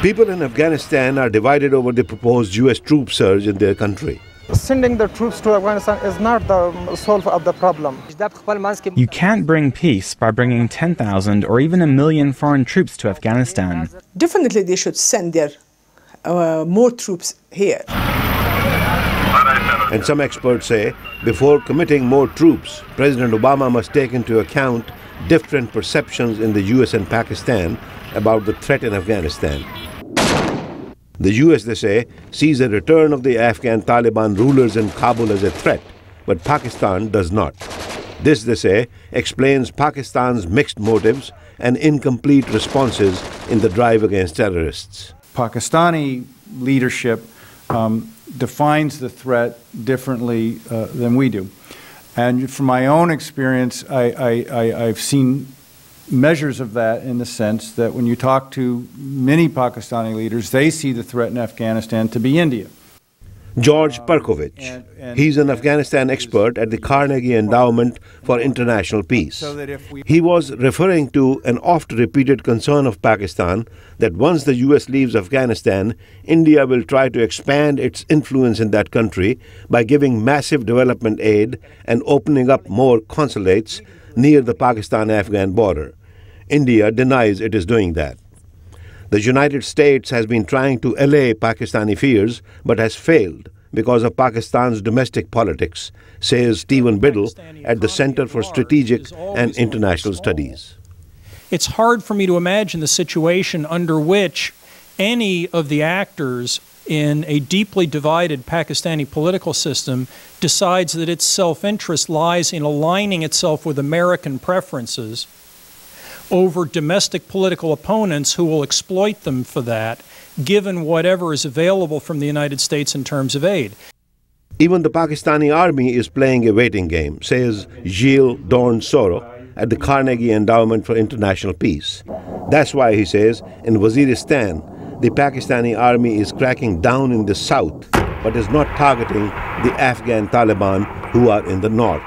People in Afghanistan are divided over the proposed US troop surge in their country. Sending the troops to Afghanistan is not the solve of the problem. You can't bring peace by bringing 10,000 or even 1 million foreign troops to Afghanistan. Definitely they should send their more troops here. And some experts say before committing more troops, President Obama must take into account different perceptions in the US and Pakistan about the threat in Afghanistan. The US, they say, sees a return of the Afghan Taliban rulers in Kabul as a threat, but Pakistan does not. This, they say, explains Pakistan's mixed motives and incomplete responses in the drive against terrorists. Pakistani leadership defines the threat differently than we do. And from my own experience, I've seen measures of that in the sense that when you talk to many Pakistani leaders, they see the threat in Afghanistan to be India. George Perkovich. He's an Afghanistan expert at the Carnegie Endowment for International Peace. He was referring to an oft-repeated concern of Pakistan that once the US leaves Afghanistan, India will try to expand its influence in that country by giving massive development aid and opening up more consulates near the Pakistan-Afghan border. India denies it is doing that. The United States has been trying to allay Pakistani fears, but has failed because of Pakistan's domestic politics, says Stephen Biddle at the Center for Strategic and International Studies. It's hard for me to imagine the situation under which any of the actors in a deeply divided Pakistani political system decides that its self-interest lies in aligning itself with American preferences over domestic political opponents who will exploit them for that, given whatever is available from the United States in terms of aid. Even the Pakistani army is playing a waiting game, says Gilles Dorn-Soro at the Carnegie Endowment for International Peace. That's why, he says, in Waziristan, the Pakistani army is cracking down in the south, but is not targeting the Afghan Taliban who are in the north.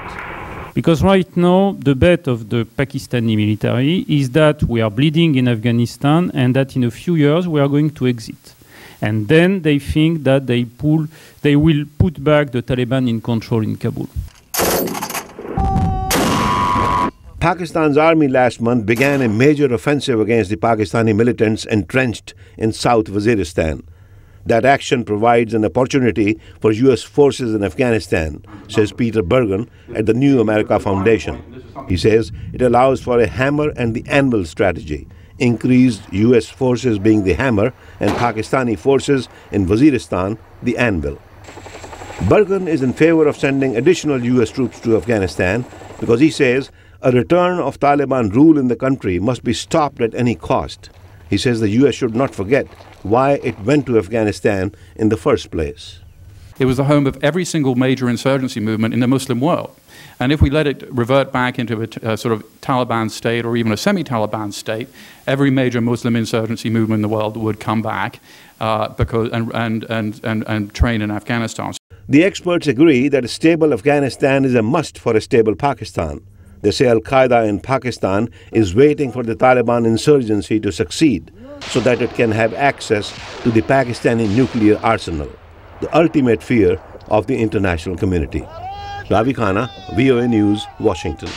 Because right now, the bet of the Pakistani military is that we are bleeding in Afghanistan and that in a few years we are going to exit. And then they think that they will put back the Taliban in control in Kabul. Pakistan's army last month began a major offensive against the Pakistani militants entrenched in South Waziristan. That action provides an opportunity for US forces in Afghanistan, says Peter Bergen at the New America Foundation. He says it allows for a hammer and the anvil strategy, increased US forces being the hammer and Pakistani forces in Waziristan the anvil. Bergen is in favor of sending additional US troops to Afghanistan because he says a return of Taliban rule in the country must be stopped at any cost. He says the US should not forget why it went to Afghanistan in the first place. It was the home of every single major insurgency movement in the Muslim world. And if we let it revert back into a sort of Taliban state or even a semi-Taliban state, every major Muslim insurgency movement in the world would come back and train in Afghanistan. The experts agree that a stable Afghanistan is a must for a stable Pakistan. They say Al-Qaeda in Pakistan is waiting for the Taliban insurgency to succeed so that it can have access to the Pakistani nuclear arsenal, the ultimate fear of the international community. Ravi, Khanna, VOA News, Washington.